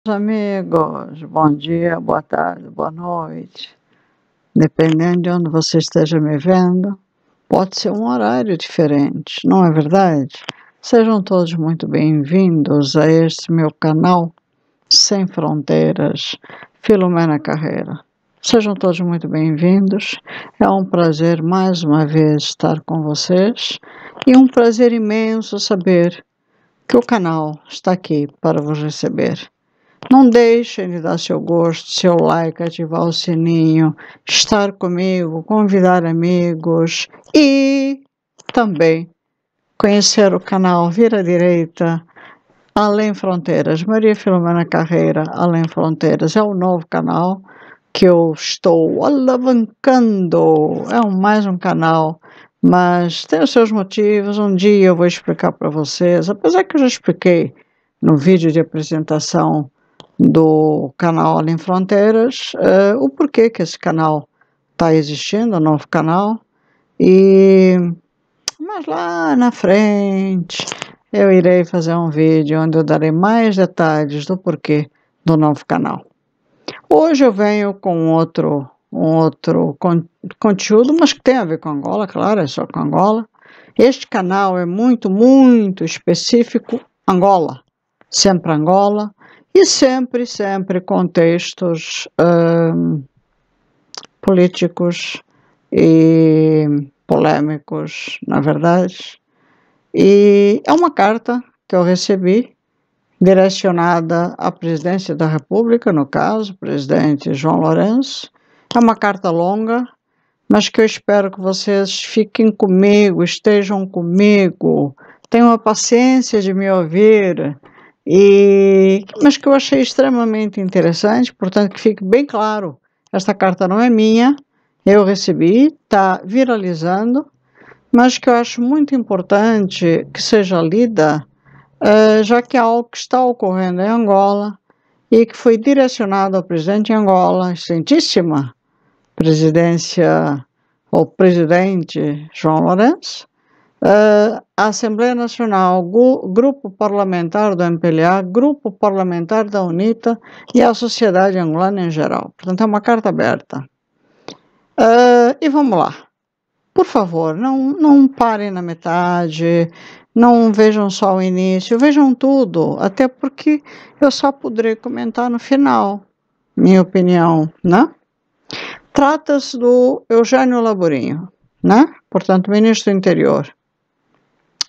Amigos, bom dia, boa tarde, boa noite. Dependendo de onde você esteja me vendo, pode ser um horário diferente, não é verdade? Sejam todos muito bem-vindos a este meu canal Sem Fronteiras, Filomena Carreira. Sejam todos muito bem-vindos. É um prazer mais uma vez estar com vocês e um prazer imenso saber que o canal está aqui para vos receber. Não deixem de dar seu gosto, seu like, ativar o sininho, estar comigo, convidar amigos e também conhecer o canal Vira Direita Além Fronteiras. Maria Filomena Carreira Além Fronteiras é o novo canal que eu estou alavancando. É mais um canal, mas tem os seus motivos. Um dia eu vou explicar para vocês, apesar que eu já expliquei no vídeo de apresentação do canal Além Fronteiras, o porquê que esse canal está existindo, o novo canal, mas lá na frente eu irei fazer um vídeo onde eu darei mais detalhes do porquê do novo canal. Hoje eu venho com um outro conteúdo, mas que tem a ver com Angola, claro, é só com Angola. Este canal é muito específico Angola, sempre Angola, e sempre contextos políticos e polêmicos, na verdade. E é uma carta que eu recebi, direcionada à presidência da República, no caso, o presidente João Lourenço. É uma carta longa, mas que eu espero que vocês fiquem comigo, estejam comigo, tenham a paciência de me ouvir, mas que eu achei extremamente interessante, portanto que fique bem claro, esta carta não é minha, eu recebi, está viralizando, mas que eu acho muito importante que seja lida, já que é algo que está ocorrendo em Angola e que foi direcionado ao presidente de Angola, excelentíssima presidência, ou presidente João Lourenço, a Assembleia Nacional, Grupo Parlamentar do MPLA, Grupo Parlamentar da UNITA e a sociedade angolana em geral. Portanto, é uma carta aberta. E vamos lá. Por favor, não parem na metade, não vejam só o início, vejam tudo, até porque eu só poderei comentar no final, minha opinião, né? Trata-se do Eugênio Laborinho, né? Portanto, ministro do Interior.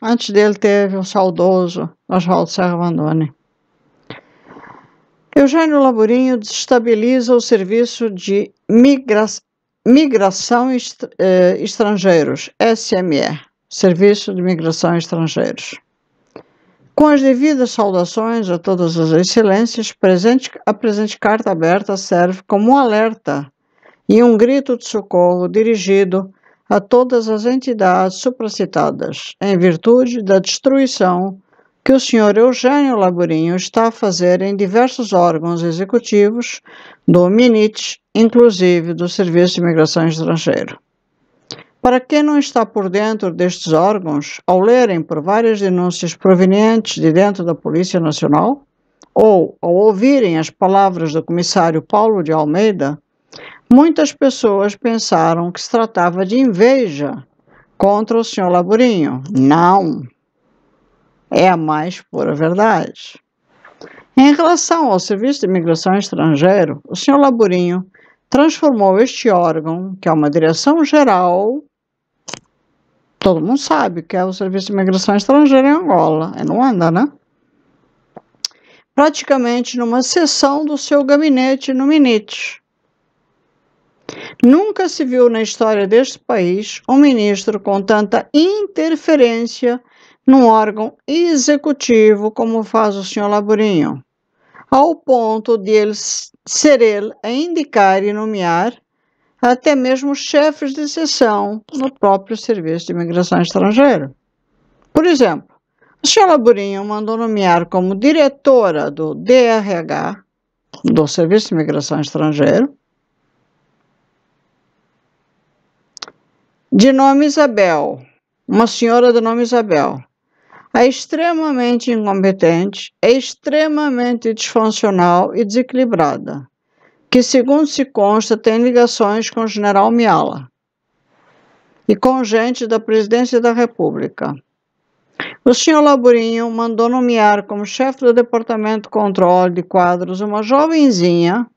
Antes dele teve o saudoso Oswaldo Serra Vandoni. Eugênio Laborinho desestabiliza o serviço de migração estrangeiros, SME, Serviço de Migração Estrangeiros. Com as devidas saudações a todas as excelências, a presente carta aberta serve como um alerta e um grito de socorro dirigido a todas as entidades supracitadas, em virtude da destruição que o Sr. Eugênio Laborinho está a fazer em diversos órgãos executivos do MINIT, inclusive do Serviço de Imigração Estrangeira. Para quem não está por dentro destes órgãos, ao lerem por várias denúncias provenientes de dentro da Polícia Nacional, ou ao ouvirem as palavras do comissário Paulo de Almeida, muitas pessoas pensaram que se tratava de inveja contra o Sr. Laborinho. Não! É a mais pura verdade. Em relação ao Serviço de Imigração Estrangeiro, o Sr. Laborinho transformou este órgão, que é uma direção geral, todo mundo sabe que é o Serviço de Imigração Estrangeira em Angola, é não anda, né? Praticamente numa seção do seu gabinete no MINIT. Nunca se viu na história deste país um ministro com tanta interferência num órgão executivo como faz o Sr. Laborinho, ao ponto de ser ele a indicar e nomear até mesmo chefes de seção no próprio Serviço de Imigração Estrangeira. Por exemplo, o Sr. Laborinho mandou nomear como diretora do DRH, do Serviço de Imigração Estrangeira, de nome Isabel, uma senhora de nome Isabel, é extremamente incompetente, é extremamente disfuncional e desequilibrada, que, segundo se consta, tem ligações com o general Miala e com gente da Presidência da República. O senhor Laburinho mandou nomear como chefe do Departamento de Controle de Quadros uma jovenzinha.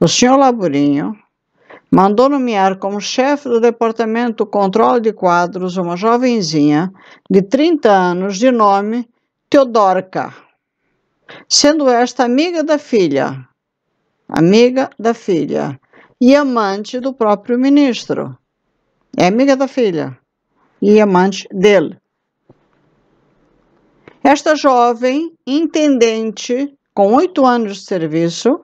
O senhor Laburinho mandou nomear como chefe do Departamento de Controle de Quadros uma jovenzinha de 30 anos de nome Teodorca, sendo esta amiga da filha e amante do próprio ministro. É amiga da filha e amante dele. Esta jovem intendente, com 8 anos de serviço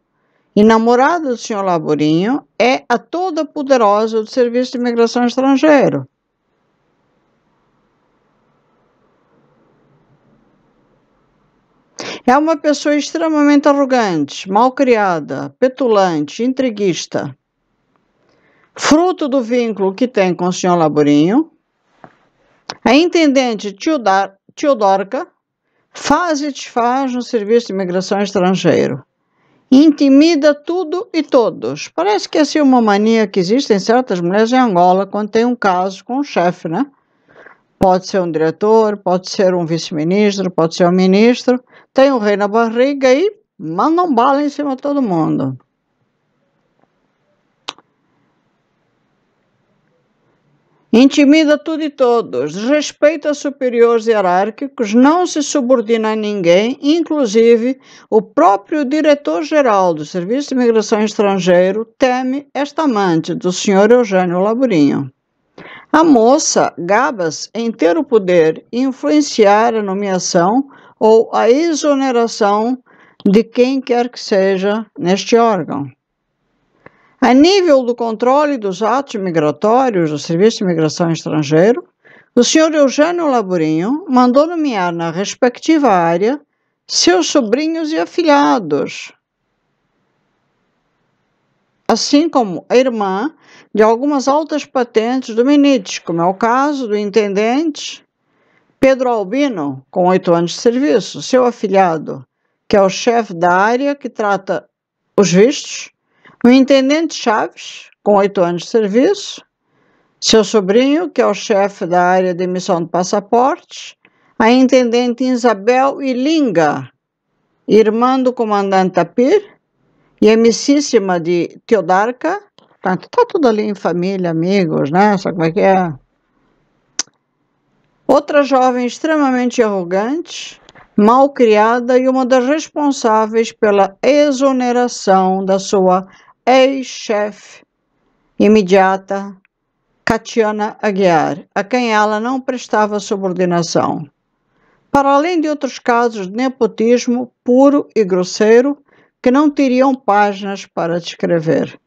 e namorada do senhor Laburinho, é a toda poderosa do Serviço de Imigração Estrangeiro. É uma pessoa extremamente arrogante, malcriada, petulante, intriguista. Fruto do vínculo que tem com o senhor Laburinho, a intendente Teodorca faz e desfaz no Serviço de Imigração Estrangeiro. Intimida tudo e todos. Parece que é assim uma mania que existe em certas mulheres em Angola quando tem um caso com um chefe, né? Pode ser um diretor, pode ser um vice-ministro, pode ser um ministro. Tem um rei na barriga e mandam bala em cima de todo mundo. Intimida tudo e todos, respeita superiores hierárquicos, não se subordina a ninguém, inclusive o próprio diretor-geral do Serviço de Imigração Estrangeiro teme esta amante do senhor Eugênio Laburinho. A moça gaba-se em ter o poder de influenciar a nomeação ou a exoneração de quem quer que seja neste órgão. A nível do controle dos atos migratórios do Serviço de Imigração Estrangeiro, o senhor Eugênio Laburinho mandou nomear na respectiva área seus sobrinhos e afilhados, assim como a irmã de algumas altas patentes do MINIT, como é o caso do intendente Pedro Albino, com 8 anos de serviço, seu afilhado, que é o chefe da área que trata os vistos, o intendente Chaves, com 8 anos de serviço, seu sobrinho, que é o chefe da área de emissão de passaportes, a intendente Isabel Ilinga, irmã do comandante Tapir, e a amicíssima de Teodorca. Portanto, está tudo ali em família, amigos, né? Sabe como é que é? Outra jovem extremamente arrogante, mal criada e uma das responsáveis pela exoneração da sua ex-chefe imediata, Catiana Aguiar, a quem ela não prestava subordinação. Para além de outros casos de nepotismo puro e grosseiro que não teriam páginas para descrever.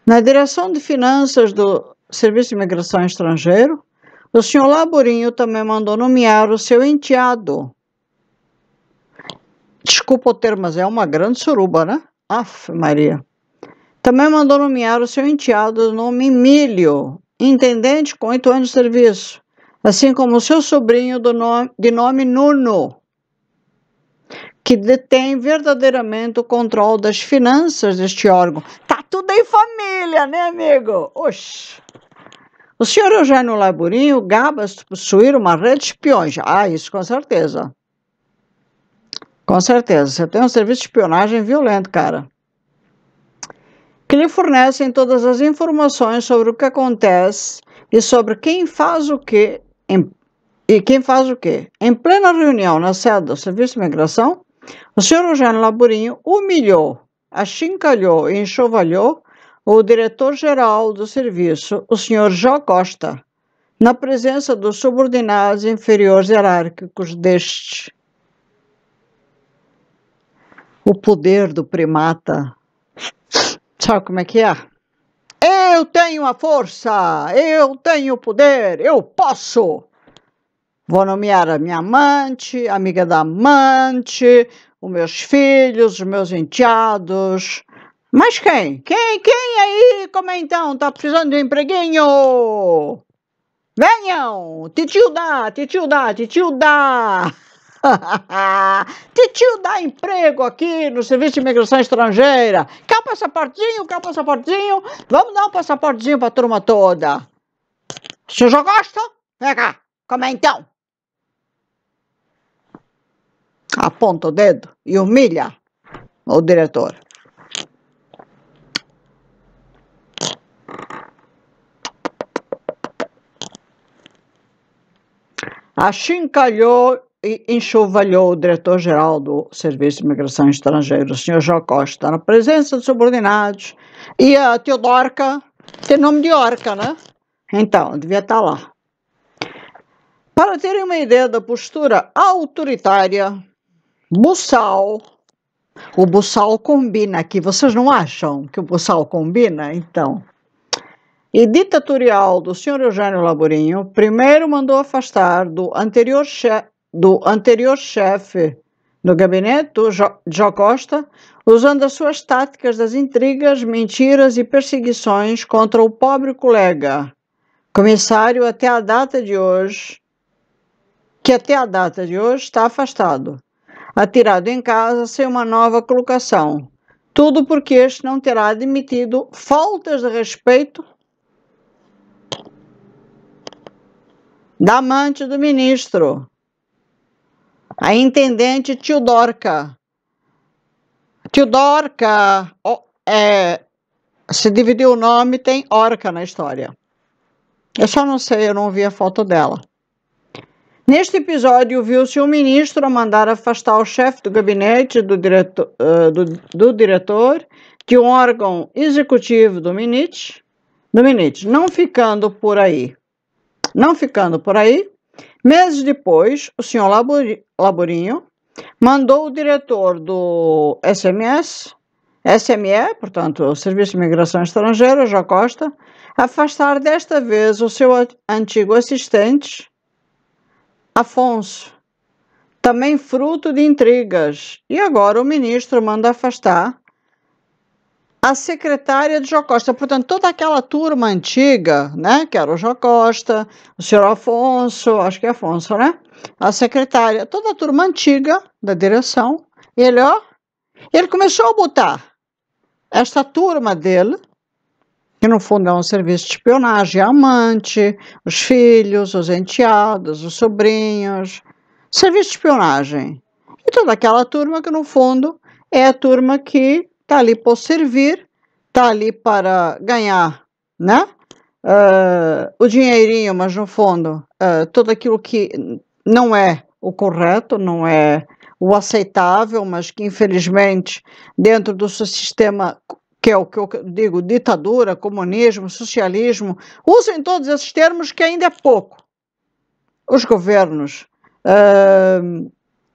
Na direção de finanças do Serviço de Imigração Estrangeiro, o senhor Laburinho também mandou nomear o seu enteado. Desculpa o termo, mas é uma grande suruba, né? Aff, Maria. Também mandou nomear o seu enteado do nome Emílio, intendente com 8 anos de serviço, assim como o seu sobrinho de nome Nuno, que detém verdadeiramente o controle das finanças deste órgão. Tá tudo em família, né, amigo? Oxi. O senhor Eugênio Laburinho gaba-se de possuir uma rede de espiões. Ah, isso com certeza. Com certeza. Você tem um serviço de espionagem violento, cara, que lhe fornecem todas as informações sobre o que acontece e sobre quem faz o quê Em plena reunião na sede do Serviço de Imigração, o senhor Eugênio Laburinho humilhou, achincalhou e enxovalhou o diretor-geral do serviço, o senhor Jó Costa, na presença dos subordinados inferiores hierárquicos deste. O poder do primata. Sabe como é que é? Eu tenho a força, eu tenho o poder, eu posso. Vou nomear a minha amante, amiga da amante, os meus filhos, os meus enteados. Mas quem? Quem aí? Como é então? Tá precisando de um empreguinho? Venham! Titio dá, titio dá, titio dá! Titio dá emprego aqui no Serviço de Imigração Estrangeira. Quer um passaportinho? Quer um passaportinho? Vamos dar um passaportezinho pra turma toda. O senhor já gosta? Vem cá, como é então? Aponta o dedo e humilha o diretor. Achincalhou e enxovalhou o diretor-geral do Serviço de Imigração Estrangeira, o senhor João Costa, na presença dos subordinados. E a Teodorca tem nome de orca, né? Então, devia estar lá. Para terem uma ideia da postura autoritária, buçal, o buçal combina aqui, vocês não acham que o buçal combina? Então, e ditatorial do senhor Eugênio Laborinho, primeiro mandou afastar do anterior chefe do gabinete, do João Costa, usando as suas táticas das intrigas, mentiras e perseguições contra o pobre colega, comissário até a data de hoje, que até a data de hoje está afastado, atirado em casa sem uma nova colocação. Tudo porque este não terá admitido faltas de respeito da amante do ministro, a intendente Teodorca. Teodorca, se dividir o nome, tem orca na história. Eu só não sei, eu não vi a foto dela. Neste episódio, viu-se o ministro a mandar afastar o chefe do gabinete do diretor de um órgão executivo do MNIT. Não ficando por aí, meses depois, o senhor Laborinho mandou o diretor do SME, portanto, o Serviço de Imigração Estrangeira, João Costa, afastar desta vez o seu antigo assistente, Afonso, também fruto de intrigas. E agora o ministro manda afastar a secretária de João Costa. Portanto, toda aquela turma antiga, né, que era o João Costa, o senhor Afonso, acho que é Afonso, né? A secretária, toda a turma antiga da direção. Ele começou a botar esta turma dele, que no fundo é um serviço de espionagem, a amante, os filhos, os enteados, os sobrinhos, serviço de espionagem. E toda aquela turma que no fundo é a turma que está ali para servir, está ali para ganhar, né? O dinheirinho, mas no fundo, tudo aquilo que não é o correto, não é o aceitável, mas que infelizmente dentro do seu sistema, que é o que eu digo, ditadura, comunismo, socialismo, usem todos esses termos que ainda é pouco. Os governos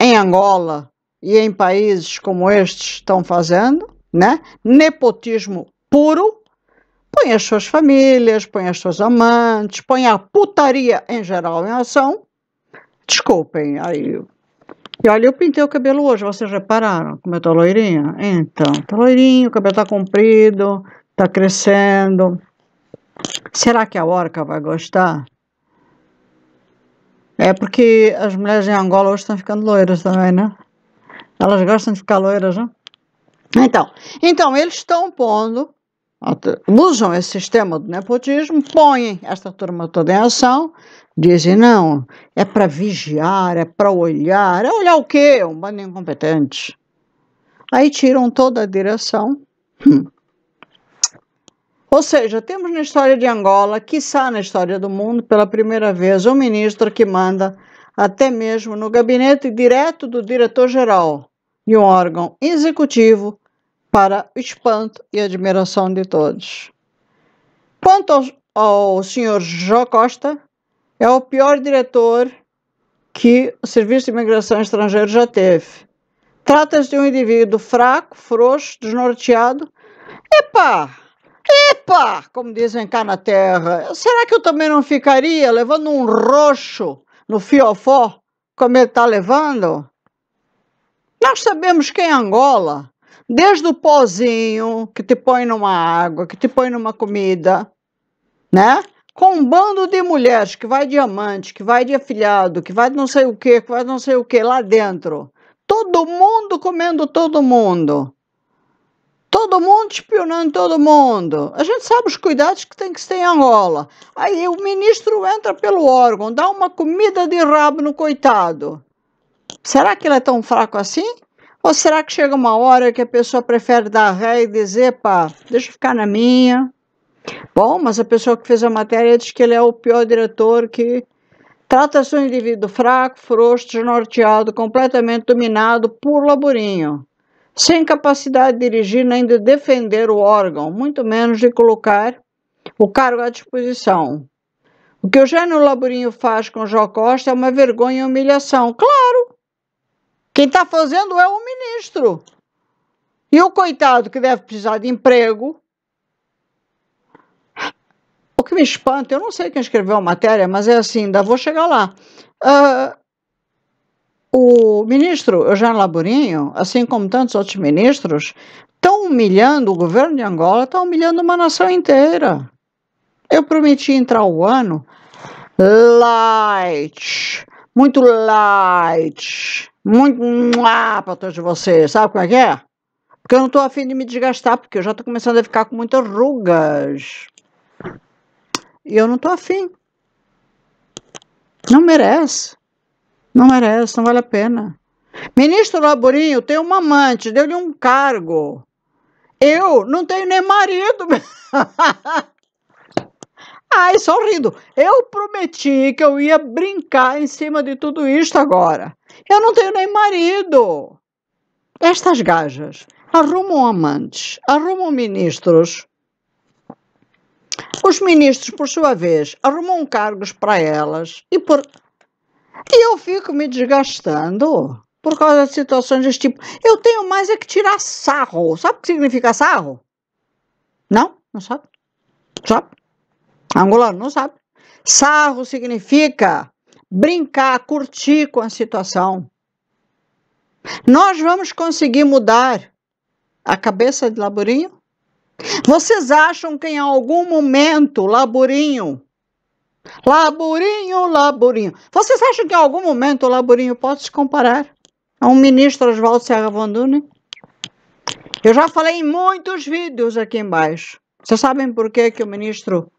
em Angola e em países como estes estão fazendo, né? Nepotismo puro, põe as suas famílias, põe as suas amantes, põe a putaria em geral em ação. Desculpem, aí. E olha, eu pintei o cabelo hoje, vocês repararam como eu tô loirinha? Então, tô loirinho, o cabelo tá comprido, tá crescendo. Será que a orca vai gostar? É porque as mulheres em Angola hoje estão ficando loiras também, né? Elas gostam de ficar loiras, né? Então eles estão pondo, usam esse sistema do nepotismo, põem esta turma toda em ação, dizem, não, é para vigiar, é para olhar. É olhar o quê? Um bando de incompetentes. Aí tiram toda a direção. Ou seja, temos na história de Angola, quiçá na história do mundo, pela primeira vez, um ministro que manda até mesmo no gabinete direto do diretor-geral de um órgão executivo para o espanto e admiração de todos. Quanto ao senhor João Costa, é o pior diretor que o Serviço de Imigração Estrangeira já teve. Trata-se de um indivíduo fraco, frouxo, desnorteado. Epa, como dizem cá na terra, será que eu também não ficaria levando um roxo no fiofó, como ele está levando? Nós sabemos que em Angola, desde o pozinho que te põe numa água, que te põe numa comida, né? com um bando de mulheres que vai de amante, que vai de afilhado, que vai de não sei o que, que vai de não sei o que lá dentro. Todo mundo comendo todo mundo. Todo mundo espionando todo mundo. A gente sabe os cuidados que tem que se ter em Angola. Aí o ministro entra pelo órgão, dá uma comida de rabo no coitado. Será que ele é tão fraco assim? Ou será que chega uma hora que a pessoa prefere dar ré e dizer, pá, deixa eu ficar na minha? Bom, mas a pessoa que fez a matéria diz que ele é o pior diretor, que trata-se de um indivíduo fraco, frouxo, desnorteado, completamente dominado por Laborinho, sem capacidade de dirigir nem de defender o órgão, muito menos de colocar o cargo à disposição. O que o Eugênio Laborinho faz com Jó Costa é uma vergonha e humilhação. Claro! Quem está fazendo é o ministro. E o coitado que deve precisar de emprego. O que me espanta, eu não sei quem escreveu a matéria, mas é assim, ainda vou chegar lá. O ministro Eugênio Laborinho, assim como tantos outros ministros, estão humilhando o governo de Angola, estão humilhando uma nação inteira. Eu prometi entrar o ano light, muito para todos vocês. Sabe como é que é? Porque eu não estou a fim de me desgastar, porque eu já estou começando a ficar com muitas rugas. E eu não estou a fim. Não merece. Não merece, não vale a pena. Ministro Laborinho tem uma amante, deu-lhe um cargo. Eu não tenho nem marido. Ai, só rindo. Eu prometi que eu ia brincar em cima de tudo isto agora. Eu não tenho nem marido. Estas gajas arrumam amantes, arrumam ministros. Os ministros, por sua vez, arrumam cargos para elas e eu fico me desgastando por causa de situações desse tipo. Eu tenho mais é que tirar sarro. Sabe o que significa sarro? Não? Não sabe? Sabe? Angolano não sabe. Sarro significa brincar, curtir com a situação. Nós vamos conseguir mudar a cabeça de Laborinho? Vocês acham que em algum momento Laborinho, vocês acham que em algum momento o Laborinho pode se comparar a um ministro Oswaldo Serra Von Dunen? Eu já falei em muitos vídeos aqui embaixo. Vocês sabem por que o ministro...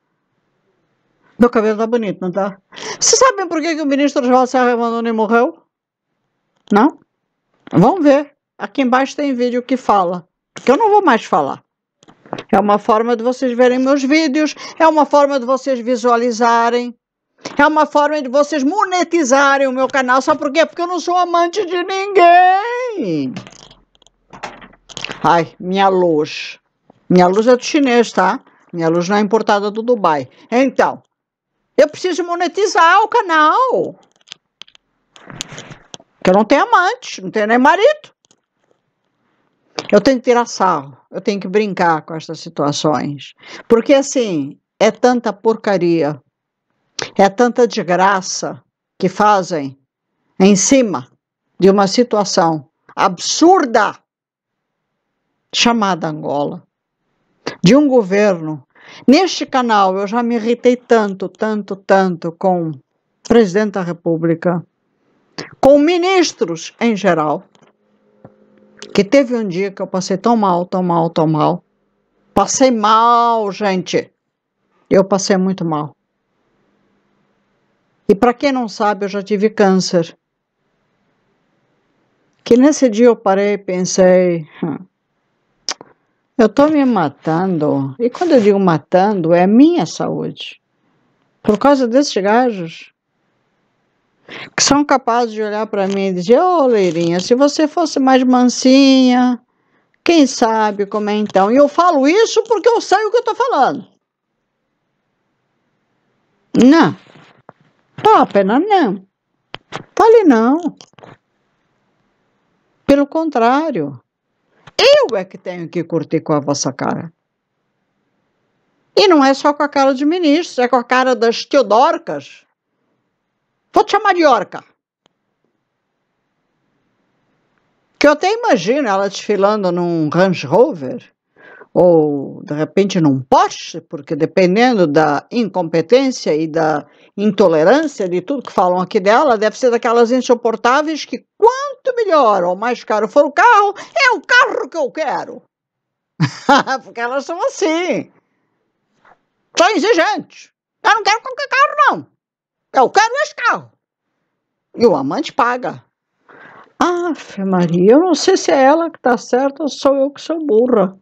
Meu cabelo tá bonito, não tá? Vocês sabem por que o ministro Oswaldo Serra Von Dunen morreu? Não? Vamos ver. Aqui embaixo tem vídeo que fala. Porque eu não vou mais falar. É uma forma de vocês verem meus vídeos, é uma forma de vocês visualizarem, é uma forma de vocês monetizarem o meu canal. Sabe por quê? Porque eu não sou amante de ninguém. Ai, minha luz. Minha luz é do chinês, tá? Minha luz não é importada do Dubai. Então, eu preciso monetizar o canal. Porque eu não tenho amante, não tenho nem marido. Eu tenho que tirar sarro, eu tenho que brincar com estas situações. Porque, assim, é tanta porcaria, é tanta desgraça que fazem em cima de uma situação absurda chamada Angola, de um governo. Neste canal eu já me irritei tanto com o presidente da República, com ministros em geral, que teve um dia que eu passei tão mal. Passei mal, gente. Eu passei muito mal. E para quem não sabe, eu já tive câncer. Que nesse dia eu parei e pensei, eu estou me matando. E quando eu digo matando, é a minha saúde. Por causa desses gajos que são capazes de olhar para mim e dizer, ô Leirinha, se você fosse mais mansinha, quem sabe como é então? E eu falo isso porque eu sei o que eu estou falando. Não. Tá, apenas não. Fale não. Pelo contrário. Eu é que tenho que curtir com a vossa cara. E não é só com a cara de ministros, é com a cara das Teodorcas. Vou te chamar de Orca. Que eu até imagino ela desfilando num Range Rover, ou de repente num Porsche, porque dependendo da incompetência e da intolerância de tudo que falam aqui dela, deve ser daquelas insuportáveis que quanto melhor ou mais caro for o carro, é o carro que eu quero. Porque elas são assim, são exigentes. Eu não quero qualquer carro, não. Eu quero esse carro. E o amante paga. Ave Maria, eu não sei se é ela que está certa ou sou eu que sou burra.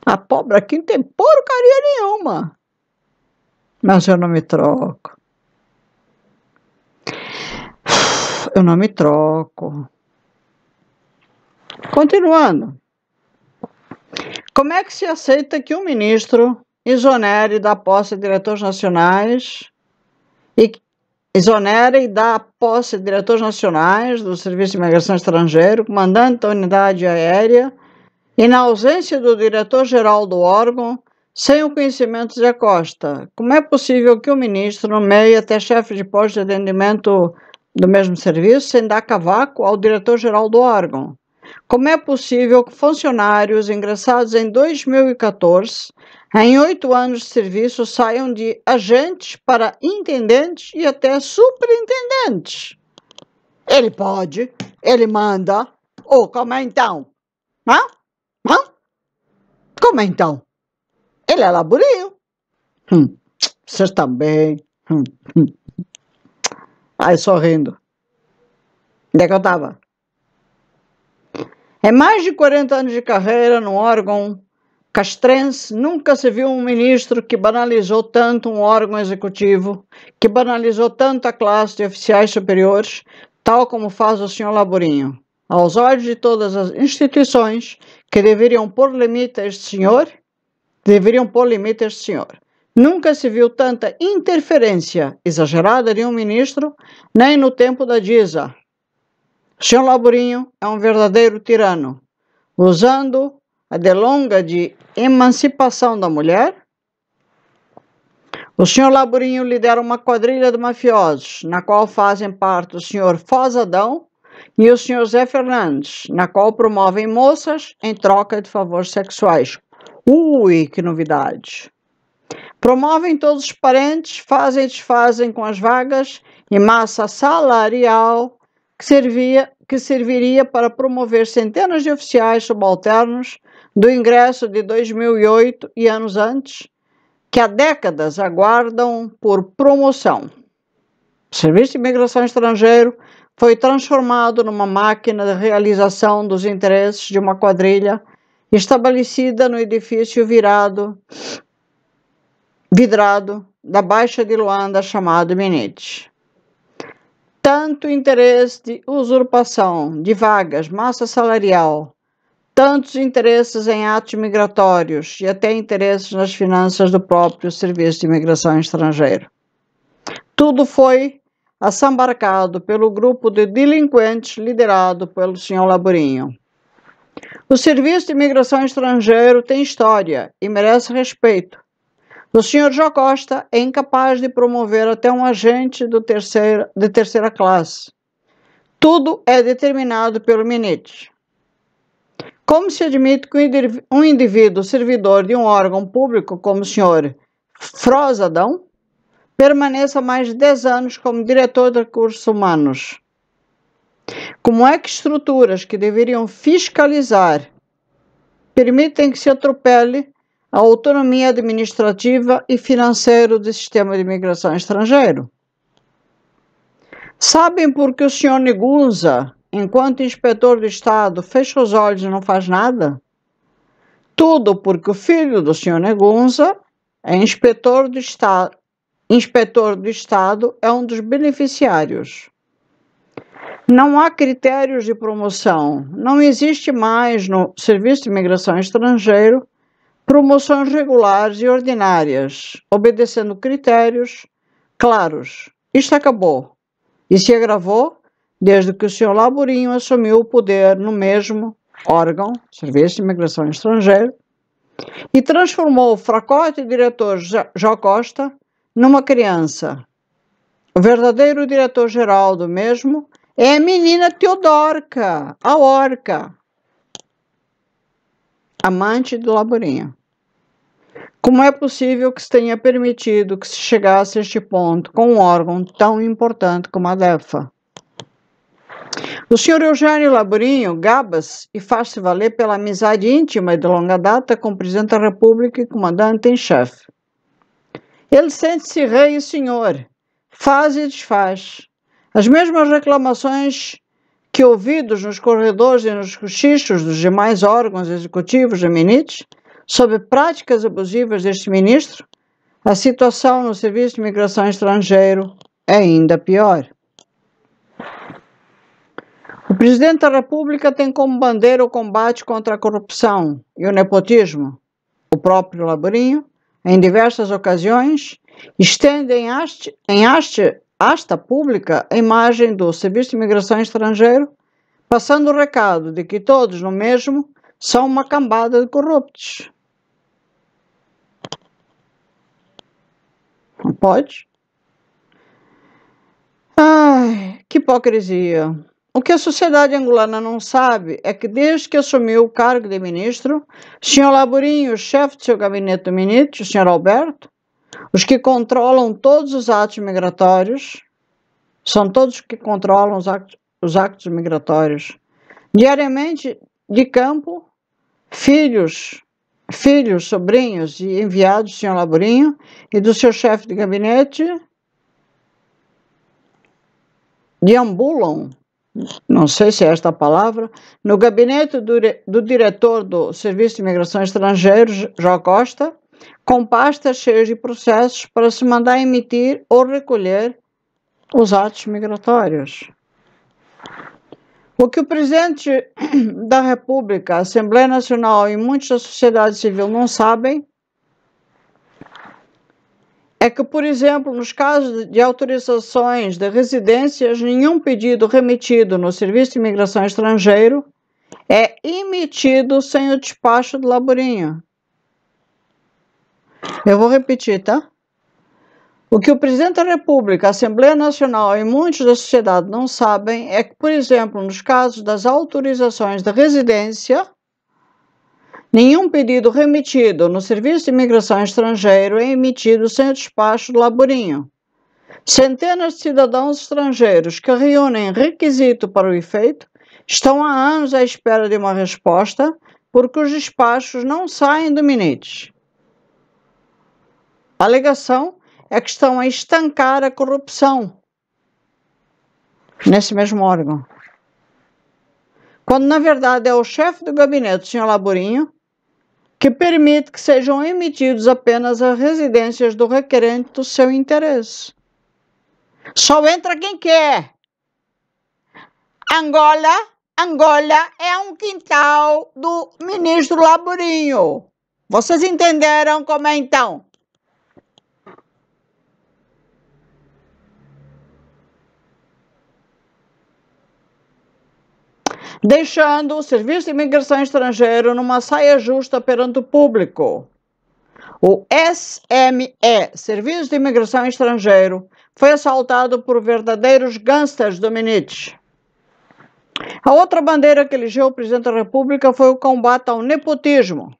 A pobre aqui não tem porcaria nenhuma. Mas eu não me troco. Eu não me troco. Continuando. Como é que se aceita que um ministro exonere da posse de diretores nacionais exonere e dá posse de diretores nacionais do Serviço de Imigração Estrangeira, comandante da unidade aérea, e na ausência do diretor-geral do órgão, sem o conhecimento de Acosta? Como é possível que o ministro nomeie até chefe de posto de atendimento do mesmo serviço sem dar cavaco ao diretor-geral do órgão? Como é possível que funcionários ingressados em 2014, em 8 anos de serviço, saiam de agentes para intendentes e até superintendentes? Ele pode, ele manda. Ou como é então? Hã? Hã? Como é então? Ele é laburinho. Vocês também. Ai, sorrindo. Onde é que eu estava? Em mais de 40 anos de carreira no órgão castrense, nunca se viu um ministro que banalizou tanto um órgão executivo, que banalizou tanto a classe de oficiais superiores, tal como faz o senhor Laburinho. Aos olhos de todas as instituições que deveriam pôr limite a este senhor, nunca se viu tanta interferência exagerada de um ministro, nem no tempo da Disa. O senhor Laburinho é um verdadeiro tirano, usando a delonga de emancipação da mulher. O senhor Laburinho lidera uma quadrilha de mafiosos, na qual fazem parte o senhor Fozadão e o senhor Zé Fernandes, na qual promovem moças em troca de favores sexuais. Ui, que novidade! Promovem todos os parentes, fazem e desfazem com as vagas e massa salarial que serviria para promover centenas de oficiais subalternos do ingresso de 2008 e anos antes, que há décadas aguardam por promoção. O Serviço de Imigração Estrangeiro foi transformado numa máquina de realização dos interesses de uma quadrilha estabelecida no edifício vidrado da Baixa de Luanda chamado Minete. Tanto interesse de usurpação de vagas, massa salarial, tantos interesses em atos migratórios e até interesses nas finanças do próprio Serviço de Imigração Estrangeira. Tudo foi assambarcado pelo grupo de delinquentes liderado pelo senhor Laburinho. O Serviço de Imigração Estrangeiro tem história e merece respeito. O senhor Jó Costa é incapaz de promover até um agente de terceira classe. Tudo é determinado pelo Minete. Como se admite que um indivíduo servidor de um órgão público como o senhor Frozadão permaneça mais de 10 anos como diretor de recursos humanos? Como é que estruturas que deveriam fiscalizar permitem que se atropele a autonomia administrativa e financeira do sistema de imigração estrangeiro? Sabem por que o senhor Negunza, enquanto inspetor do Estado, fecha os olhos e não faz nada? Tudo porque o filho do senhor Negunza é inspetor do Estado. Inspetor do Estado é um dos beneficiários. Não há critérios de promoção. Não existe mais no Serviço de Imigração Estrangeiro promoções regulares e ordinárias, obedecendo critérios claros. Isto acabou. E se agravou desde que o senhor Laburinho assumiu o poder no mesmo órgão, Serviço de Imigração Estrangeira, e transformou o fracote diretor Jó Costa numa criança. O verdadeiro diretor-geral do mesmo é a menina Teodorca, a orca. amante do Laborinho. Como é possível que se tenha permitido que se chegasse a este ponto com um órgão tão importante como a DEFA? O Sr. Eugênio Laborinho gaba-se e faz-se valer pela amizade íntima e de longa data com o Presidente da República e comandante em chefe. Ele sente-se rei e senhor, faz e desfaz. As mesmas reclamações que ouvidos nos corredores e nos cochichos dos demais órgãos executivos da MINIT sobre práticas abusivas deste ministro, a situação no Serviço de Imigração Estrangeiro é ainda pior. O Presidente da República tem como bandeira o combate contra a corrupção e o nepotismo. O próprio Laborinho, em diversas ocasiões, estende em asta pública a imagem do Serviço de Imigração Estrangeiro, passando o recado de que todos no mesmo são uma cambada de corruptos. Não pode? Ai, que hipocrisia! O que a sociedade angolana não sabe é que desde que assumiu o cargo de ministro, o Sr. Laborinho, o chefe de seu gabinete do MINIT, o Sr. Alberto, os que controlam todos os atos migratórios, são todos que controlam os atos migratórios. Diariamente, de campo, filhos, sobrinhos e enviados do Sr. Laborinho e do seu chefe de gabinete deambulam, não sei se é esta a palavra, no gabinete do diretor do Serviço de Imigração Estrangeira, João Costa, com pastas cheias de processos para se mandar emitir ou recolher os atos migratórios. O que o Presidente da República, a Assembleia Nacional e muitos da sociedade civil não sabem é que, por exemplo, nos casos de autorizações de residências, nenhum pedido remetido no Serviço de Imigração Estrangeiro é emitido sem o despacho do Laborinho. Eu vou repetir, tá? O que o Presidente da República, a Assembleia Nacional e muitos da sociedade não sabem é que, por exemplo, nos casos das autorizações de residência, nenhum pedido remetido no Serviço de Imigração Estrangeiro é emitido sem o despacho do Laborinho. Centenas de cidadãos estrangeiros que reúnem requisito para o efeito estão há anos à espera de uma resposta porque os despachos não saem do MINIT. A alegação é que estão a estancar a corrupção nesse mesmo órgão. Quando, na verdade, é o chefe do gabinete, o Sr. Laborinho, que permite que sejam emitidos apenas as residências do requerente do seu interesse. Só entra quem quer. Angola é um quintal do ministro Laborinho. Vocês entenderam como é então? Deixando o Serviço de Imigração Estrangeira numa saia justa perante o público. O SME, Serviço de Imigração Estrangeiro, foi assaltado por verdadeiros gangsters do MINIT. A outra bandeira que elegeu o Presidente da República foi o combate ao nepotismo.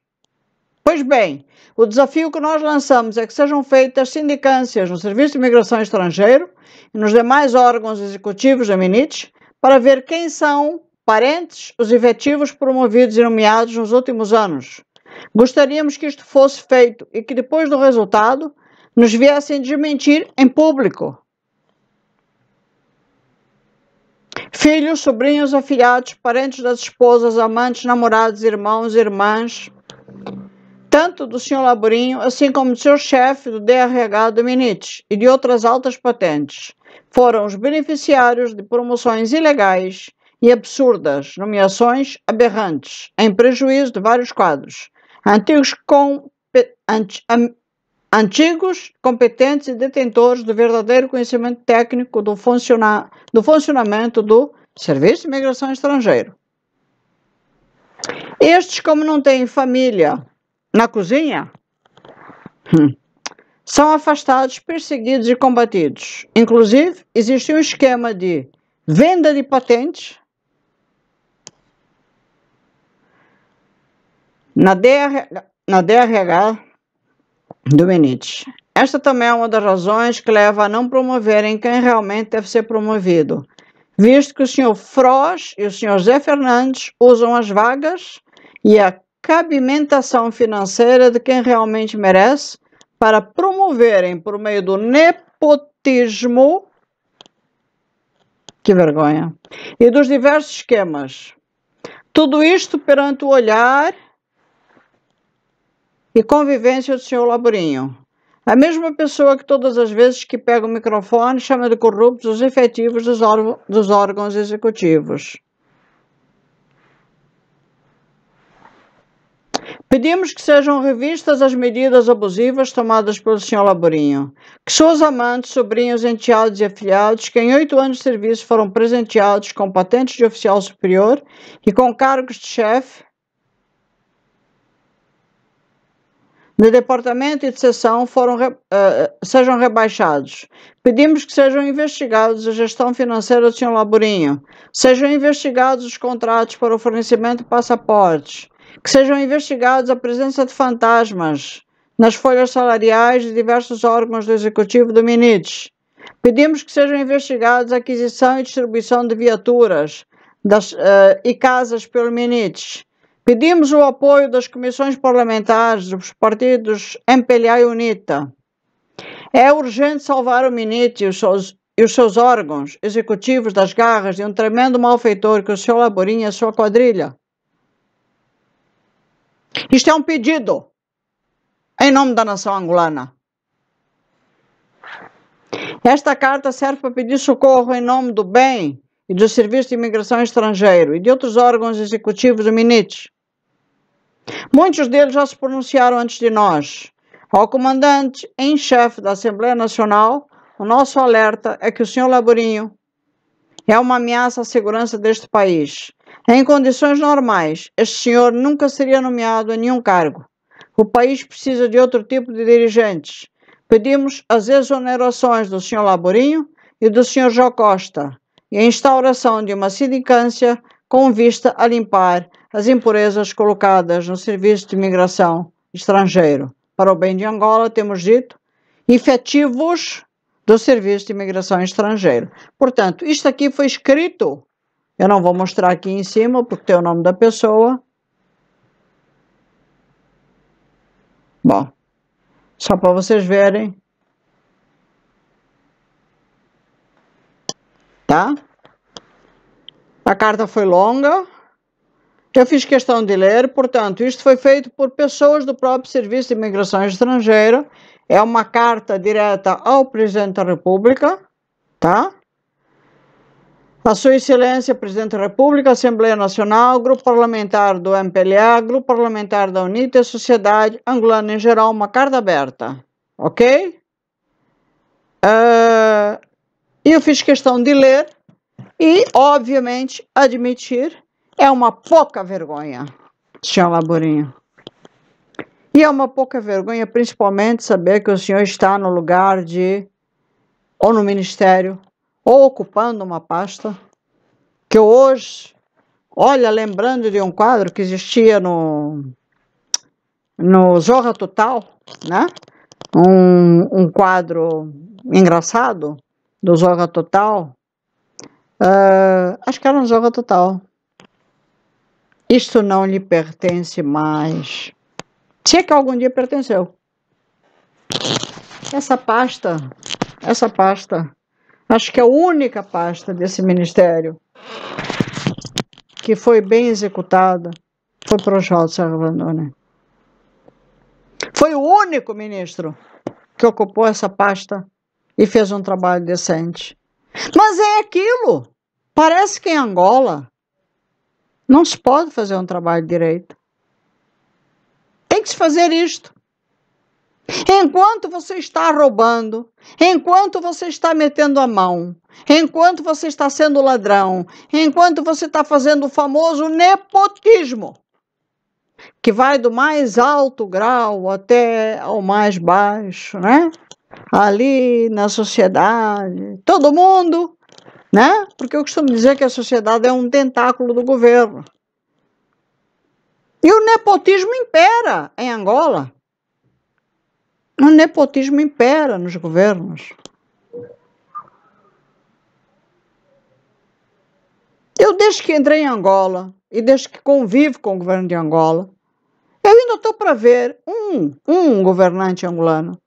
Pois bem, o desafio que nós lançamos é que sejam feitas sindicâncias no Serviço de Imigração Estrangeiro e nos demais órgãos executivos da MINIT para ver quem são parentes, os efetivos promovidos e nomeados nos últimos anos. Gostaríamos que isto fosse feito e que depois do resultado nos viessem desmentir em público. Filhos, sobrinhos, afilhados, parentes das esposas, amantes, namorados, irmãos, irmãs, tanto do Sr. Laborinho, assim como do seu chefe do DRH do MINIT e de outras altas patentes, foram os beneficiários de promoções ilegais e absurdas, nomeações aberrantes, em prejuízo de vários quadros, antigos, competentes e detentores do verdadeiro conhecimento técnico do funcionamento do Serviço de Imigração Estrangeiro. Estes, como não têm família na cozinha, são afastados, perseguidos e combatidos. Inclusive, existe um esquema de venda de patentes na DRH do MNIT. Esta também é uma das razões que leva a não promoverem quem realmente deve ser promovido, visto que o Sr. Froz e o Sr. José Fernandes usam as vagas e a cabimentação financeira de quem realmente merece para promoverem por meio do nepotismo, que vergonha, e dos diversos esquemas. Tudo isto perante o olhar e convivência do Sr. Laborinho. A mesma pessoa que todas as vezes que pega o microfone chama de corruptos os efetivos dos órgãos executivos. Pedimos que sejam revistas as medidas abusivas tomadas pelo Sr. Laborinho, que suas amantes, sobrinhos, enteados e afilhados, que em 8 anos de serviço foram presenteados com patentes de oficial superior e com cargos de chefe de departamento e de seção sejam rebaixados. Pedimos que sejam investigados a gestão financeira do Sr. Laborinho, sejam investigados os contratos para o fornecimento de passaportes, que sejam investigados a presença de fantasmas nas folhas salariais de diversos órgãos do Executivo do MNIT. Pedimos que sejam investigados a aquisição e distribuição de viaturas e casas pelo MNIT. Pedimos o apoio das comissões parlamentares dos partidos MPLA e UNITA. É urgente salvar o MNIT e os seus órgãos executivos das garras de um tremendo malfeitor que o Sr. Laborinho e a sua quadrilha. Isto é um pedido em nome da nação angolana. Esta carta serve para pedir socorro em nome do bem e do Serviço de Imigração Estrangeiro e de outros órgãos executivos do MNIT. Muitos deles já se pronunciaram antes de nós. Ao comandante em chefe da Assembleia Nacional, o nosso alerta é que o Sr. Laborinho é uma ameaça à segurança deste país. Em condições normais, este senhor nunca seria nomeado a nenhum cargo. O país precisa de outro tipo de dirigentes. Pedimos as exonerações do Sr. Laborinho e do Sr. Jó Costa e a instauração de uma sindicância com vista a limpar as impurezas colocadas no Serviço de Imigração Estrangeiro. Para o bem de Angola, temos dito, efetivos do Serviço de Imigração Estrangeiro. Portanto, isto aqui foi escrito, eu não vou mostrar aqui em cima, porque tem o nome da pessoa. Bom, só para vocês verem. Tá? A carta foi longa. Eu fiz questão de ler, portanto, isto foi feito por pessoas do próprio Serviço de Imigração Estrangeira. É uma carta direta ao Presidente da República, tá? A Sua Excelência, Presidente da República, Assembleia Nacional, Grupo Parlamentar do MPLA, Grupo Parlamentar da UNITA e Sociedade Angolana em geral, uma carta aberta, ok? Eu fiz questão de ler e, obviamente, admitir, é uma pouca vergonha, Sr. Laborinho. E é uma pouca vergonha, principalmente, saber que o senhor está no lugar de, ou no ministério, ou ocupando uma pasta, que hoje, olha, lembrando de um quadro que existia no Zorra Total, né? Um quadro engraçado do Zorra Total, acho que era no Zorra Total. Isto não lhe pertence mais. Se é que algum dia pertenceu. Essa pasta, acho que é a única pasta desse ministério que foi bem executada foi para o Oswaldo Serra Vandone. Foi o único ministro que ocupou essa pasta e fez um trabalho decente. Mas é aquilo. Parece que em Angola não se pode fazer um trabalho direito. Tem que se fazer isto. Enquanto você está roubando, enquanto você está metendo a mão, enquanto você está sendo ladrão, enquanto você está fazendo o famoso nepotismo, que vai do mais alto grau até ao mais baixo, né? Ali na sociedade, todo mundo, né? Porque eu costumo dizer que a sociedade é um tentáculo do governo. E o nepotismo impera em Angola. O nepotismo impera nos governos. Eu, desde que entrei em Angola, e desde que convivo com o governo de Angola, eu ainda estou para ver um governante angolano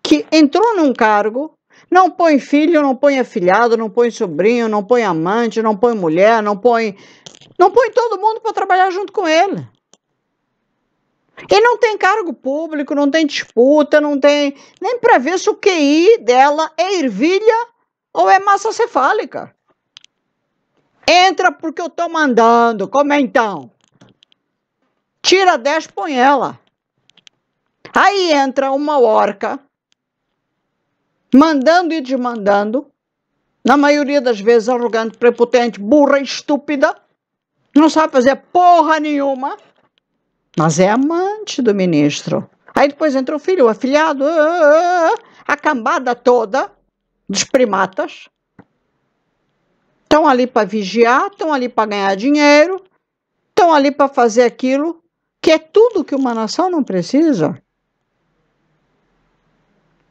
que entrou num cargo, não põe filho, não põe afilhado, não põe sobrinho, não põe amante, não põe mulher, não põe todo mundo para trabalhar junto com ele. E não tem cargo público, não tem disputa, não tem nem para ver se o QI dela é ervilha ou é massa cefálica. Entra porque eu estou mandando, como é então? Tira 10, põe ela. Aí entra uma orca, mandando e desmandando, na maioria das vezes arrogante, prepotente, burra, estúpida, não sabe fazer porra nenhuma, mas é amante do ministro. Aí depois entra o filho, o afilhado, a cambada toda dos primatas. Estão ali para vigiar, estão ali para ganhar dinheiro, estão ali para fazer aquilo que é tudo que uma nação não precisa.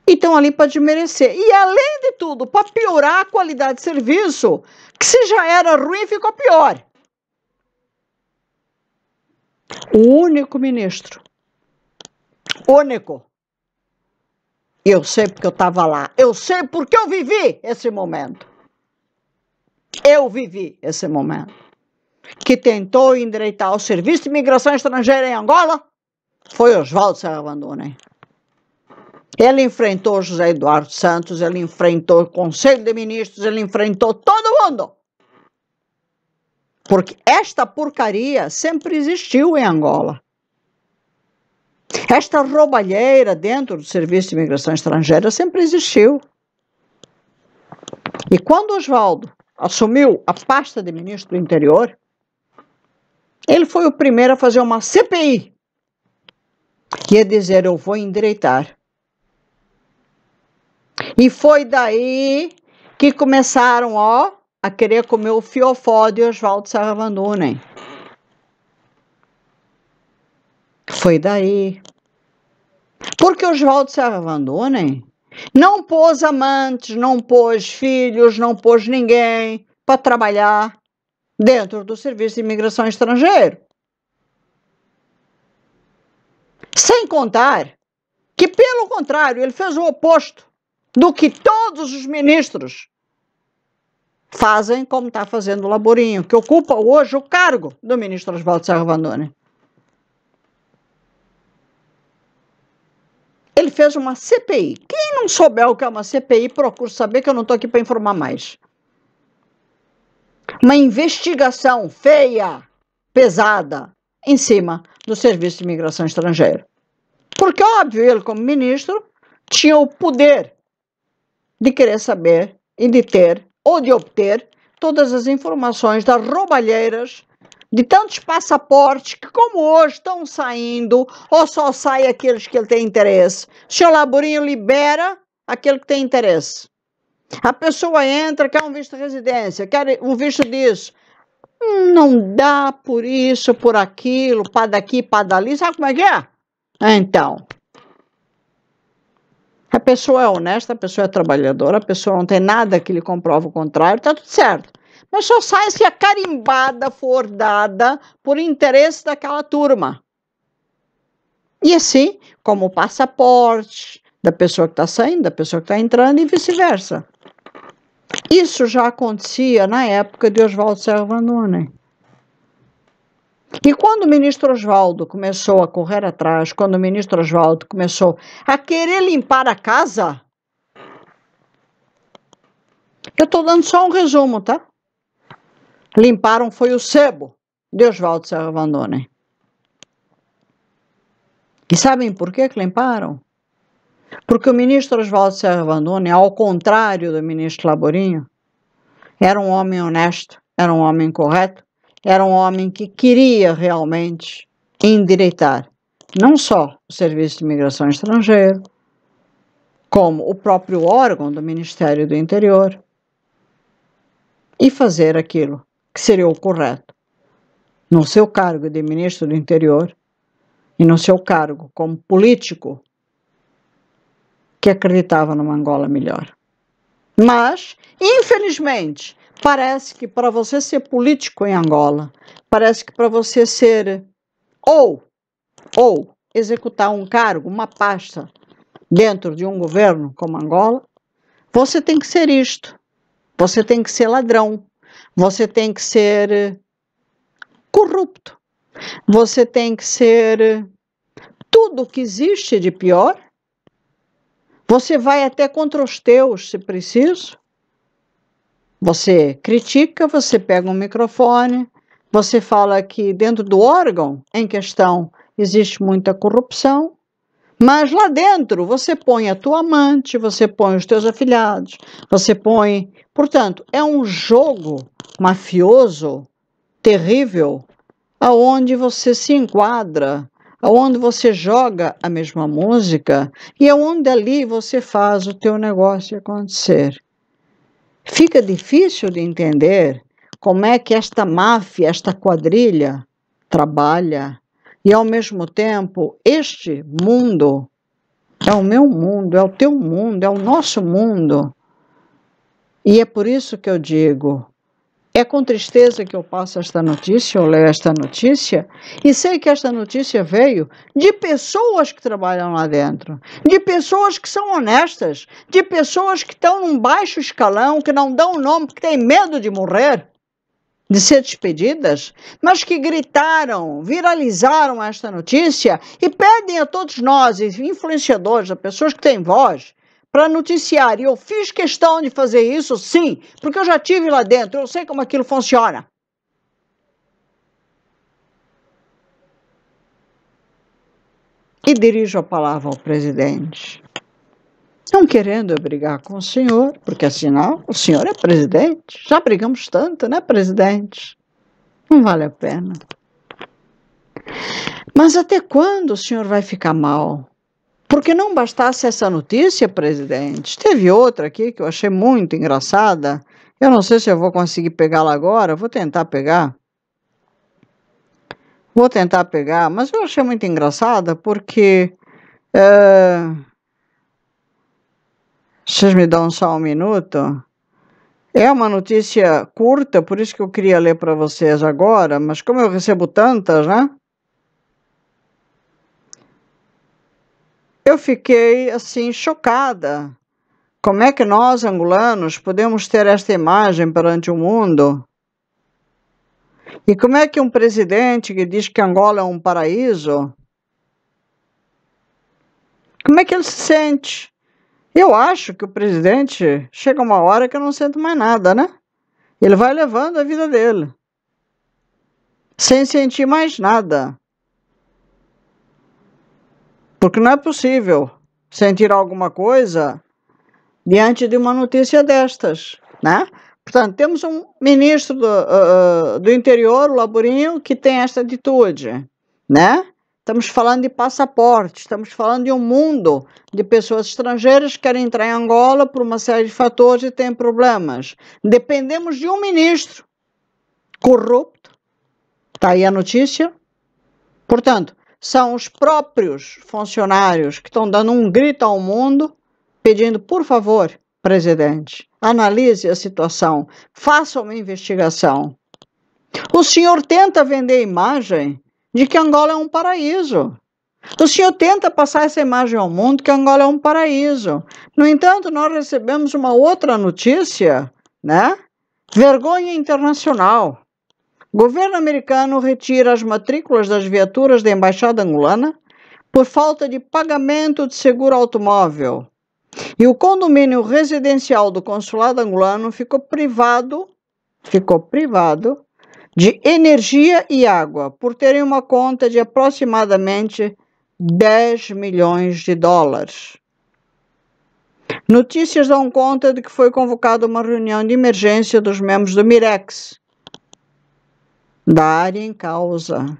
E estão ali para desmerecer. E além de tudo, para piorar a qualidade de serviço, que se já era ruim, ficou pior. O único ministro, único, eu sei porque eu estava lá, eu sei porque eu vivi esse momento. Eu vivi esse momento. Que tentou endireitar o Serviço de Imigração Estrangeira em Angola foi Oswaldo Serra-Vandunen. Ele enfrentou José Eduardo Santos, ele enfrentou o Conselho de Ministros, ele enfrentou todo mundo. Porque esta porcaria sempre existiu em Angola. Esta roubalheira dentro do Serviço de Imigração Estrangeira sempre existiu. E quando Oswaldo assumiu a pasta de ministro do Interior, ele foi o primeiro a fazer uma CPI. E a dizer, eu vou endireitar. E foi daí que começaram, a querer comer o fiofó de Oswaldo Serra-Vandunen. Foi daí. Porque Oswaldo Serra-Vandunen não pôs amantes, não pôs filhos, não pôs ninguém para trabalhar dentro do Serviço de Imigração Estrangeira. Sem contar que, pelo contrário, ele fez o oposto do que todos os ministros fazem, como está fazendo o Laborinho, que ocupa hoje o cargo do ministro Oswaldo Serra-Vandunen. Ele fez uma CPI. Quem não souber o que é uma CPI, procure saber, que eu não estou aqui para informar mais. Uma investigação feia, pesada, em cima do Serviço de Imigração Estrangeira. Porque, óbvio, ele, como ministro, tinha o poder de querer saber e de ter, ou de obter, todas as informações das roubalheiras de tantos passaportes que, como hoje, estão saindo, ou só sai aqueles que ele tem interesse. O senhor Laborinho libera aquele que tem interesse. A pessoa entra, quer um visto de residência, quer um visto disso. Não dá por isso, por aquilo, para daqui, para dali. Sabe como é que é? Então, a pessoa é honesta, a pessoa é trabalhadora, a pessoa não tem nada que lhe comprova o contrário, está tudo certo. Mas só sai se a carimbada for dada por interesse daquela turma. E assim, como o passaporte da pessoa que está saindo, da pessoa que está entrando e vice-versa. Isso já acontecia na época de Oswaldo Serra-Vandunen. E quando o ministro Oswaldo começou a correr atrás, quando o ministro Oswaldo começou a querer limpar a casa, eu estou dando só um resumo, tá? Limparam foi o sebo de Oswaldo Serra-Vandunen. E sabem por que limparam? Porque o ministro Oswaldo Serra-Vandunen, ao contrário do ministro Laborinho, era um homem honesto, era um homem correto, era um homem que queria realmente endireitar não só o Serviço de Imigração Estrangeira, como o próprio órgão do Ministério do Interior, e fazer aquilo que seria o correto. no seu cargo de ministro do Interior e no seu cargo como político, que acreditava numa Angola melhor. Mas, infelizmente, parece que para você ser político em Angola, parece que para você ser ou executar um cargo, uma pasta dentro de um governo como Angola, você tem que ser isto. Você tem que ser ladrão. Você tem que ser corrupto. Você tem que ser tudo o que existe de pior. Você vai até contra os teus, se preciso. Você critica, você pega um microfone, você fala que dentro do órgão em questão existe muita corrupção, mas lá dentro você põe a tua amante, você põe os teus afilhados, você põe... Portanto, é um jogo mafioso, terrível, aonde você se enquadra, aonde você joga a mesma música e aonde ali você faz o teu negócio acontecer. Fica difícil de entender como é que esta máfia, esta quadrilha trabalha e, ao mesmo tempo, este mundo é o meu mundo, é o teu mundo, é o nosso mundo. E é por isso que eu digo, é com tristeza que eu passo esta notícia, eu leio esta notícia, e sei que esta notícia veio de pessoas que trabalham lá dentro, de pessoas que são honestas, de pessoas que estão num baixo escalão, que não dão o nome, que têm medo de morrer, de ser despedidas, mas que gritaram, viralizaram esta notícia e pedem a todos nós, influenciadores, a pessoas que têm voz, para noticiar. E eu fiz questão de fazer isso, sim, porque eu já estive lá dentro, eu sei como aquilo funciona. E dirijo a palavra ao presidente. Não querendo eu brigar com o senhor, porque afinal o senhor é presidente. Já brigamos tanto, né, presidente? Não vale a pena. Mas até quando o senhor vai ficar mal? Porque não bastasse essa notícia, presidente, teve outra aqui que eu achei muito engraçada. Eu não sei se eu vou conseguir pegá-la agora, vou tentar pegar. Mas eu achei muito engraçada porque... vocês me dão só um minuto? É uma notícia curta, por isso que eu queria ler para vocês agora, mas como eu recebo tantas, né? Eu fiquei, assim, chocada. Como é que nós, angolanos, podemos ter esta imagem perante o mundo? E como é que um presidente que diz que Angola é um paraíso, como é que ele se sente? Eu acho que o presidente chega uma hora que não sente mais nada, né? Ele vai levando a vida dele, sem sentir mais nada. Porque não é possível sentir alguma coisa diante de uma notícia destas, né? Portanto, temos um ministro do interior, o Laborinho, que tem esta atitude, né? Estamos falando de passaporte, estamos falando de um mundo de pessoas estrangeiras que querem entrar em Angola por uma série de fatores e têm problemas. Dependemos de um ministro corrupto, está aí a notícia. Portanto, são os próprios funcionários que estão dando um grito ao mundo, pedindo, por favor, presidente, analise a situação, faça uma investigação. O senhor tenta vender a imagem de que Angola é um paraíso. O senhor tenta passar essa imagem ao mundo que Angola é um paraíso. No entanto, nós recebemos uma outra notícia, né? Vergonha internacional. Governo americano retira as matrículas das viaturas da embaixada angolana por falta de pagamento de seguro automóvel. E o condomínio residencial do consulado angolano ficou privado de energia e água por terem uma conta de aproximadamente 10 milhões de dólares. Notícias dão conta de que foi convocada uma reunião de emergência dos membros do Mirex, da área em causa.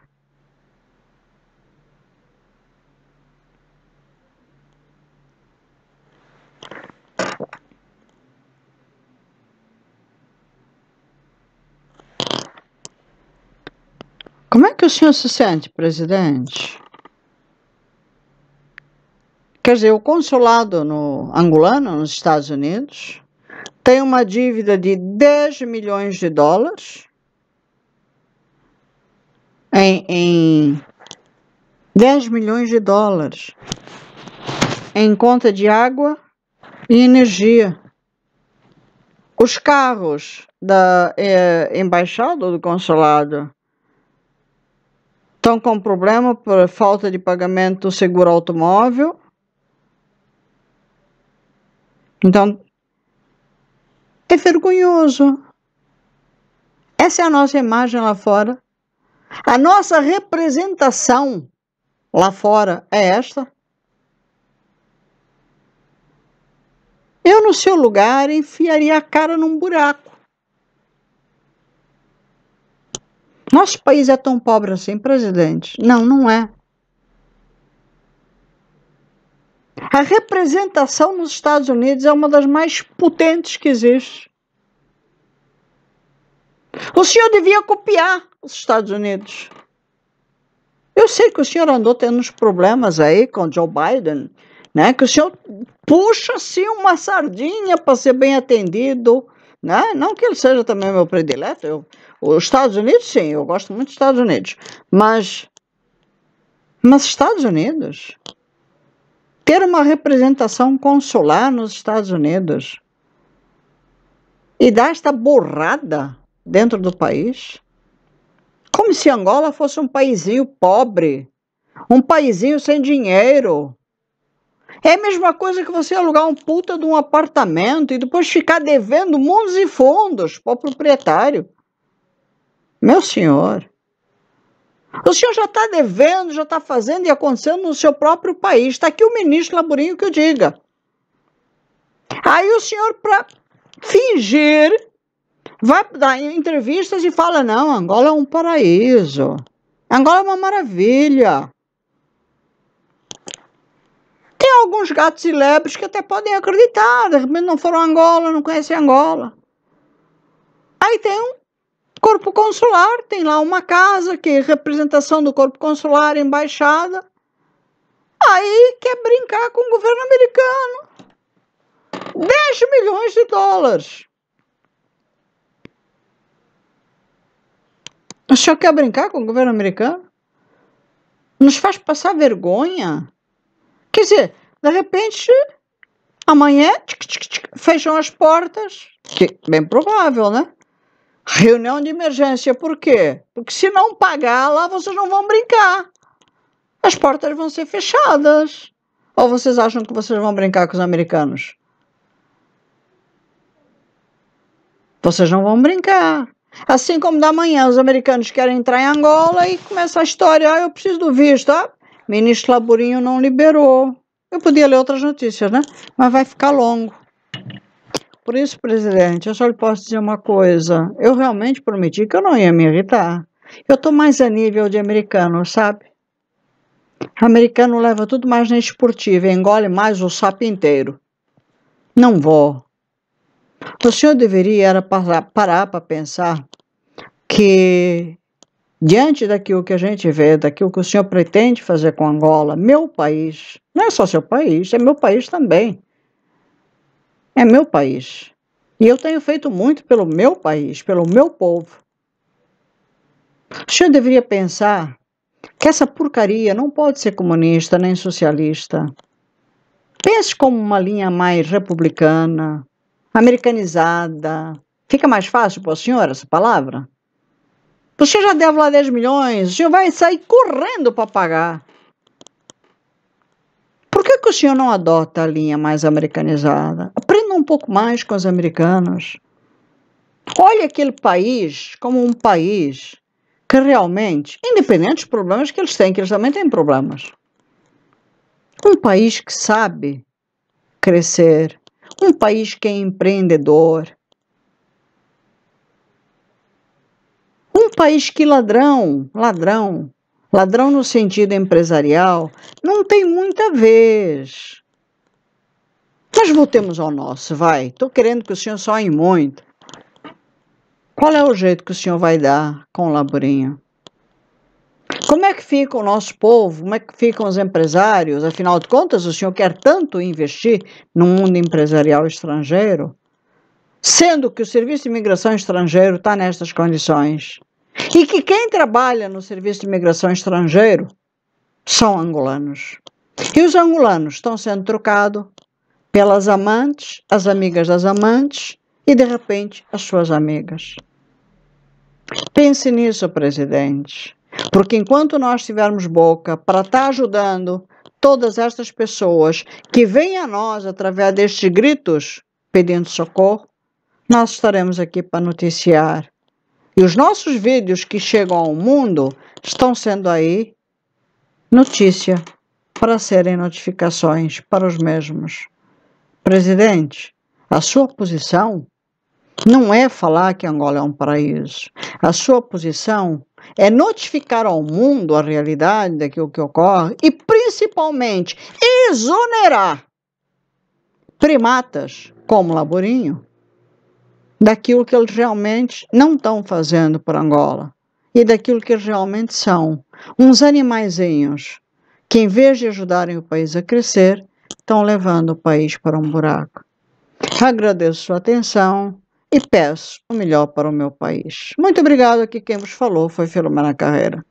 Como é que o senhor se sente, presidente? Quer dizer, o consulado angolano, nos Estados Unidos, tem uma dívida de 10 milhões de dólares em 10 milhões de dólares em conta de água e energia. Os carros da embaixada ou do consulado estão com problema por falta de pagamento do seguro automóvel. Então, é vergonhoso. Essa é a nossa imagem lá fora. A nossa representação lá fora é esta. Eu, no seu lugar, enfiaria a cara num buraco. Nosso país é tão pobre assim, presidente? Não, não é. A representação nos Estados Unidos é uma das mais potentes que existe. O senhor devia copiar os Estados Unidos. Eu sei que o senhor andou tendo uns problemas aí com Joe Biden, né? Que o senhor puxa assim uma sardinha para ser bem atendido, né? Não que ele seja também meu predileto. Os Estados Unidos, sim, eu gosto muito dos Estados Unidos. Mas Estados Unidos? Ter uma representação consular nos Estados Unidos e dar esta borrada dentro do país? Como se Angola fosse um paizinho pobre, um paizinho sem dinheiro. É a mesma coisa que você alugar um puta de um apartamento e depois ficar devendo mundos e fundos para o proprietário. Meu senhor, o senhor já está devendo, já está fazendo e acontecendo no seu próprio país. Está aqui o ministro Laburinho que o diga. Aí o senhor, para fingir, vai dar entrevistas e fala, não, Angola é um paraíso. Angola é uma maravilha. Tem alguns gatos e lebres que até podem acreditar, de repente não foram a Angola, não conhecem Angola. Aí tem um corpo consular, tem lá uma casa que é representação do corpo consular, embaixada. Aí quer brincar com o governo americano. 10 milhões de dólares. O senhor quer brincar com o governo americano? Nos faz passar vergonha? Quer dizer, de repente, amanhã, fecham as portas, que bem provável, né? Reunião de emergência, por quê? Porque se não pagar lá, vocês não vão brincar. As portas vão ser fechadas. Ou vocês acham que vocês vão brincar com os americanos? Vocês não vão brincar. Assim como da manhã os americanos querem entrar em Angola e começa a história, eu preciso do visto, Ministro Laburinho não liberou. Eu podia ler outras notícias, né? Mas vai ficar longo. Por isso, presidente, eu só lhe posso dizer uma coisa. Eu realmente prometi que eu não ia me irritar. Eu estou mais a nível de americano, sabe? Americano leva tudo mais na esportiva, engole mais o sapo inteiro. Não vou. O senhor deveria parar para pensar que, diante daquilo que a gente vê, daquilo que o senhor pretende fazer com Angola, meu país, não é só seu país, é meu país também. É meu país. E eu tenho feito muito pelo meu país, pelo meu povo. O senhor deveria pensar que essa porcaria não pode ser comunista nem socialista. Pense como uma linha mais republicana, americanizada. Fica mais fácil para o senhor essa palavra? O senhor já deve lá 10 milhões, o senhor vai sair correndo para pagar. Por que o senhor não adota a linha mais americanizada? Aprenda um pouco mais com os americanos. Olhe aquele país como um país que realmente, independente dos problemas que eles têm, que eles também têm problemas, um país que sabe crescer, um país que é empreendedor, um país que ladrão no sentido empresarial, não tem muita vez. Mas voltemos ao nosso, vai. Estou querendo que o senhor sonhe muito. Qual é o jeito que o senhor vai dar com o Laburinho? Como é que fica o nosso povo? Como é que ficam os empresários? Afinal de contas, o senhor quer tanto investir no mundo empresarial estrangeiro, sendo que o Serviço de Imigração Estrangeiro está nestas condições. E que quem trabalha no Serviço de Imigração Estrangeiro são angolanos. E os angolanos estão sendo trocados pelas amantes, as amigas das amantes e, de repente, as suas amigas. Pense nisso, presidente, porque enquanto nós tivermos boca para estar ajudando todas estas pessoas que vêm a nós através destes gritos pedindo socorro, nós estaremos aqui para noticiar. E os nossos vídeos que chegam ao mundo estão sendo aí notícia para serem notificações para os mesmos. Presidente, a sua posição não é falar que Angola é um paraíso. A sua posição é notificar ao mundo a realidade daquilo que ocorre e, principalmente, exonerar primatas como Laborinho daquilo que eles realmente não estão fazendo por Angola e daquilo que eles realmente são. Uns animaizinhos que, em vez de ajudarem o país a crescer, estão levando o país para um buraco. Agradeço sua atenção e peço o melhor para o meu país. Muito obrigado. Aqui quem vos falou foi Filomena Carreira.